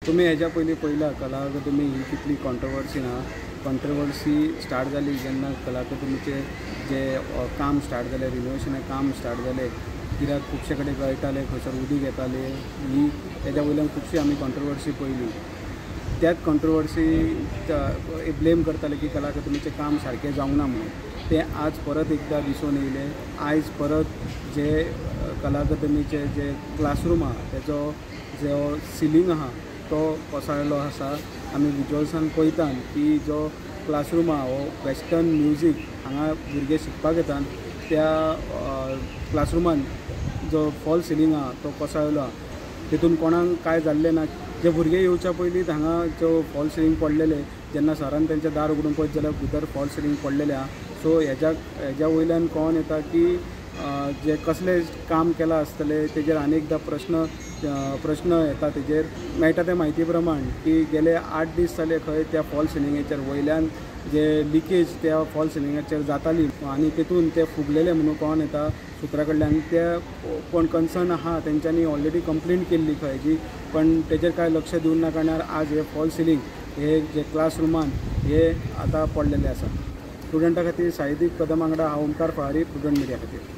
तुम्ही ह्याच्या पयलीं पळयला कला अकादमी ही कितली कॉन्ट्रोवर्सी ना कॉन्ट्रोवर्सी स्टार्ट जाली जेन्ना कला अकादमीचे जे काम स्टार्ट जालें रिनोवेशनाचें काम स्टार्ट जालें कित्याक खुबशे कडेन गळटाले खंयसर उदीक येताले ही तेज्या वयल्यान खुबशी आमी कॉन्ट्रोवर्सी पळयली त्याच कॉन्ट्रोवर्सी ब्लेम करताले की कला अकादमीचें काम सारकें जावंक ना म्हणून तें आज परत एकदां दिसून येयलें आयज परत जे कला अकादमीचे जे क्लासरूम आहा तेजो जो सिलींग आहा तो कोसळ्ळो आसा आमी विज्युअल्सान पळयतात की जो क्लासरूम आहा हो वेस्टर्न म्युजीक हांगा भुरगे शिकपाक येतात त्या क्लासरूमान जो फॉल सिलींग आहा तो कोसळ्ळो आहा तितून कोणाक काय जाल्लें ना जे भुरगे येवच्या पयलींच हांगा जो फॉल सिलींग पडलेले जेन्ना सरान तेंचें दार उगडून पळयत जाल्यार भितर फॉल सिलींग पडलेलें आहा सो हेज्या वयल्यान कळोन येता की जे कसलें काम केलां आसतलें तेजेर आनी एकदां प्रश्न येता तेजेर मेळटा ते म्हायती प्रमाण की गेले 8 दीस जाले खंय त्या फॉल सिलींगेचेर वयल्यान जे लिकेज त्या फॉल सिलींगाचेर जाताली आनी तेतून ते फुगलेले म्हणून कळोन येता सुत्रा कडल्यान ते कोण कन्सर्न आहा तेंच्यांनी ऑलरेडी कंप्लेंट केल्ली खंयची पण तेजेर कांय लक्ष दिवंक ना कारणान आज हे फॉल सिलींग हे जे क्लासरुमान हे आतां पडलेले आसा स्टुडंटा खातीर साहिदीक कदम वांगडा हांव ओमकार फळारी प्रुडंट मिडिया खातीर।